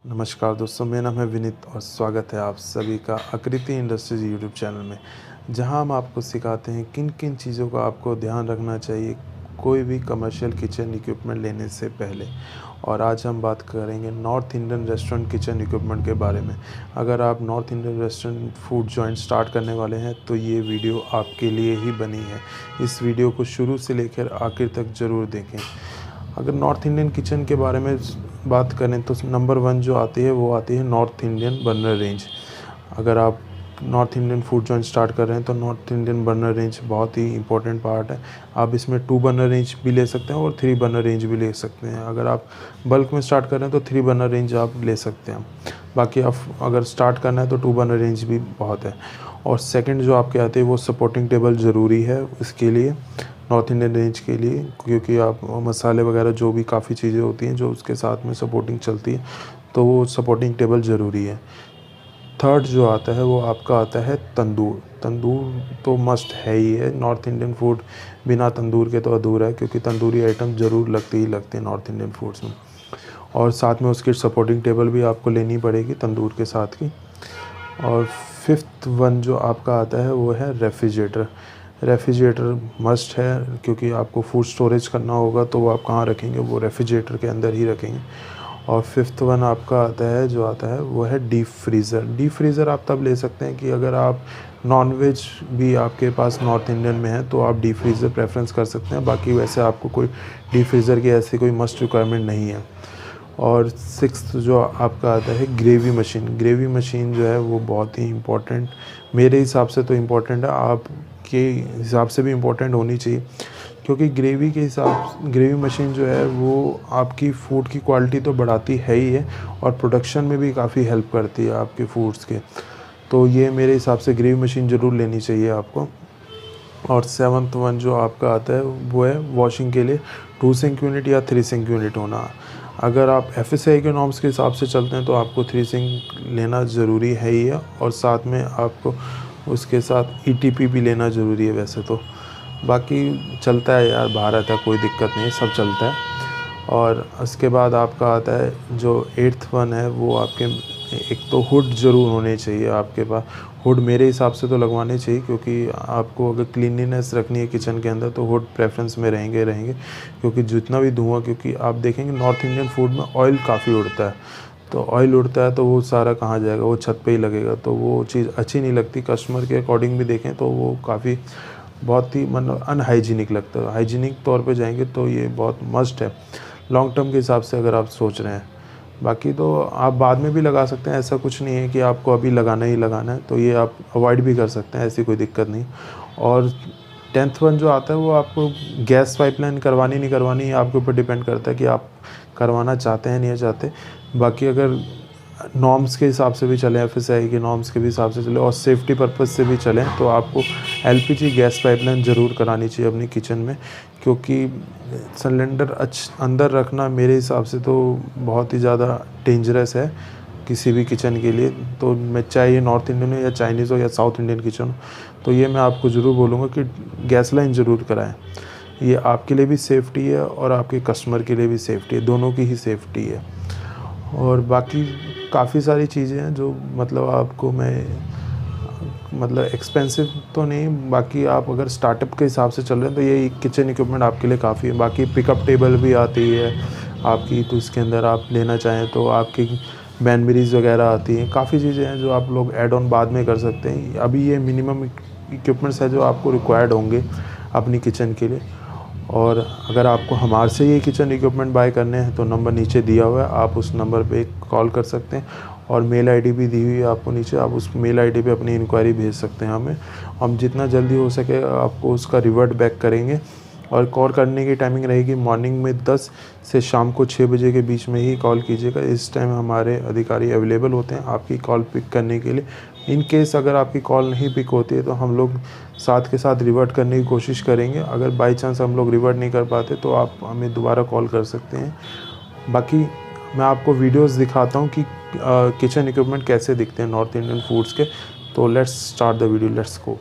नमस्कार दोस्तों, मेरा नाम है विनीत और स्वागत है आप सभी का आकृति इंडस्ट्रीज़ यूट्यूब चैनल में, जहां हम आपको सिखाते हैं किन किन चीज़ों का आपको ध्यान रखना चाहिए कोई भी कमर्शियल किचन इक्विपमेंट लेने से पहले। और आज हम बात करेंगे north Indian restaurant kitchen equipment के बारे में। अगर आप north Indian restaurant food joint start करने वाले हैं तो ये वीडियो आपके लिए ही बनी है। इस वीडियो को शुरू से लेकर आखिर तक ज़रूर देखें। अगर नॉर्थ इंडियन किचन के बारे में बात करें तो नंबर 1 जो आती है वो आती है नॉर्थ इंडियन बर्नर रेंज। अगर आप north Indian food joint start कर रहे हैं तो नॉर्थ इंडियन बर्नर रेंज बहुत ही इंपॉर्टेंट पार्ट है। आप इसमें 2 बर्नर रेंज भी ले सकते हैं और 3 बर्नर रेंज भी ले सकते हैं। अगर आप बल्क में स्टार्ट कर रहे हैं तो 3 बर्नर रेंज आप ले सकते हैं। बाकी आप अगर स्टार्ट करना है तो 2 बर्नर रेंज भी बहुत है। और सेकंड जो आपके आते हैं वो सपोर्टिंग टेबल ज़रूरी है इसके लिए, नॉर्थ इंडियन रेंज के लिए, क्योंकि आप मसाले वगैरह जो भी काफ़ी चीज़ें होती हैं जो उसके साथ में सपोर्टिंग चलती है, तो वो सपोर्टिंग टेबल ज़रूरी है। थर्ड जो आता है वो आपका आता है तंदूर। तंदूर तो मस्ट है ही है। नॉर्थ इंडियन फूड बिना तंदूर के तो अधूरा है, क्योंकि तंदूरी आइटम ज़रूर लगती ही लगती है नॉर्थ इंडियन फूड्स में। और साथ में उसकी सपोर्टिंग टेबल भी आपको लेनी पड़ेगी तंदूर के साथ की। और फिफ्थ वन जो आपका आता है वो है रेफ्रिजरेटर। रेफ्रिजरेटर मस्ट है, क्योंकि आपको फूड स्टोरेज करना होगा तो वो आप कहाँ रखेंगे, वो रेफ्रिजरेटर के अंदर ही रखेंगे। और फिफ्थ वन आपका आता है जो आता है वो है डीप फ्रीज़र। डीप फ्रीज़र आप तब ले सकते हैं कि अगर आप नॉन वेज भी आपके पास नॉर्थ इंडियन में है तो आप डीप फ्रीज़र प्रेफरेंस कर सकते हैं। बाकी वैसे आपको कोई डीप फ्रीज़र की ऐसी कोई मस्ट रिक्वायरमेंट नहीं है। और सिक्स्थ जो आपका आता है ग्रेवी मशीन। ग्रेवी मशीन जो है वो बहुत ही इम्पोर्टेंट, मेरे हिसाब से तो इम्पोर्टेंट है, आपके हिसाब से भी इम्पोर्टेंट होनी चाहिए, क्योंकि ग्रेवी मशीन जो है वो आपकी फ़ूड की क्वालिटी तो बढ़ाती है ही है और प्रोडक्शन में भी काफ़ी हेल्प करती है आपके फूड्स के। तो ये मेरे हिसाब से ग्रेवी मशीन ज़रूर लेनी चाहिए आपको। और सेवन्थ वन जो आपका आता है वो है वॉशिंग के लिए 2 सिंक यूनिट या 3 सिंक यूनिट होना। अगर आप एफएसआई के नॉर्म्स के हिसाब से चलते हैं तो आपको 3 सिंक लेना ज़रूरी है ही है, और साथ में आपको उसके साथ ईटीपी भी लेना ज़रूरी है वैसे तो। बाकी चलता है यार, भारत है, कोई दिक्कत नहीं है, सब चलता है। और उसके बाद आपका आता है जो 8th वन है वो आपके, एक तो हुड ज़रूर होने चाहिए आपके पास। हुड मेरे हिसाब से तो लगवाने चाहिए, क्योंकि आपको अगर क्लीनिनेस रखनी है किचन के अंदर तो हुड प्रेफरेंस में रहेंगे, क्योंकि जितना भी धुआं, क्योंकि आप देखेंगे नॉर्थ इंडियन फूड में ऑयल काफ़ी उड़ता है, तो ऑयल उड़ता है तो वो सारा कहाँ जाएगा, वो छत पे ही लगेगा, तो वो चीज़ अच्छी नहीं लगती। कस्टमर के अकॉर्डिंग भी देखें तो वो काफ़ी बहुत ही मतलब अनहाइजीनिक लगता है। हाइजीनिक तौर पे जाएंगे तो ये बहुत मस्ट है लॉन्ग टर्म के हिसाब से अगर आप सोच रहे हैं। बाकी तो आप बाद में भी लगा सकते हैं, ऐसा कुछ नहीं है कि आपको अभी लगाना ही लगाना है, तो ये आप अवॉइड भी कर सकते हैं, ऐसी कोई दिक्कत नहीं। और 10th वन जो आता है वो आपको गैस पाइपलाइन करवानी नहीं करवानी है आपके ऊपर डिपेंड करता है कि आप करवाना चाहते हैं नहीं चाहते। बाकी अगर नॉर्म्स के हिसाब से भी चलें, एफएसआई के नॉर्म्स के भी हिसाब से चलें और सेफ्टी पर्पज़ से भी चलें तो आपको एलपीजी गैस पाइपलाइन ज़रूर करानी चाहिए अपनी किचन में, क्योंकि सिलेंडर अंदर रखना मेरे हिसाब से तो बहुत ही ज़्यादा डेंजरस है किसी भी किचन के लिए। तो मैं चाहे ये नॉर्थ इंडियन हो या चाइनीज़ हो या साउथ इंडियन किचन हो, तो ये मैं आपको ज़रूर बोलूँगा कि गैस लाइन ज़रूर कराएँ। ये आपके लिए भी सेफ्टी है और आपके कस्टमर के लिए भी सेफ्टी है, दोनों की ही सेफ्टी है। और बाकी काफ़ी सारी चीज़ें हैं जो मतलब आपको मैं मतलब एक्सपेंसिव तो नहीं, बाकी आप अगर स्टार्टअप के हिसाब से चल रहे हैं तो ये किचन इक्विपमेंट आपके लिए काफ़ी है। बाकी पिकअप टेबल भी आती है आपकी, तो इसके अंदर आप लेना चाहें तो आपकी बैनबरीज वगैरह आती हैं, काफ़ी चीज़ें हैं जो आप लोग ऐड ऑन बाद में कर सकते हैं। अभी ये मिनिमम इक्विपमेंट्स है जो आपको रिक्वायर्ड होंगे अपनी किचन के लिए। और अगर आपको हमारे से ये किचन इक्विपमेंट बाय करने हैं तो नंबर नीचे दिया हुआ है, आप उस नंबर पे कॉल कर सकते हैं। और मेल आईडी भी दी हुई है आपको नीचे, आप उस मेल आईडी पे अपनी इंक्वायरी भेज सकते हैं हमें। हम जितना जल्दी हो सके आपको उसका रिवर्ट बैक करेंगे। और कॉल करने की टाइमिंग रहेगी मॉर्निंग में 10 से शाम को 6 बजे के बीच में ही कॉल कीजिएगा। इस टाइम हमारे अधिकारी अवेलेबल होते हैं आपकी कॉल पिक करने के लिए। इन केस अगर आपकी कॉल नहीं पिक होती है तो हम लोग साथ के साथ रिवर्ट करने की कोशिश करेंगे। अगर बाई चांस हम लोग रिवर्ट नहीं कर पाते तो आप हमें दोबारा कॉल कर सकते हैं। बाकी मैं आपको वीडियोस दिखाता हूँ कि किचन इक्विपमेंट कैसे दिखते हैं नॉर्थ इंडियन फूड्स के। तो let's start the video, let's go.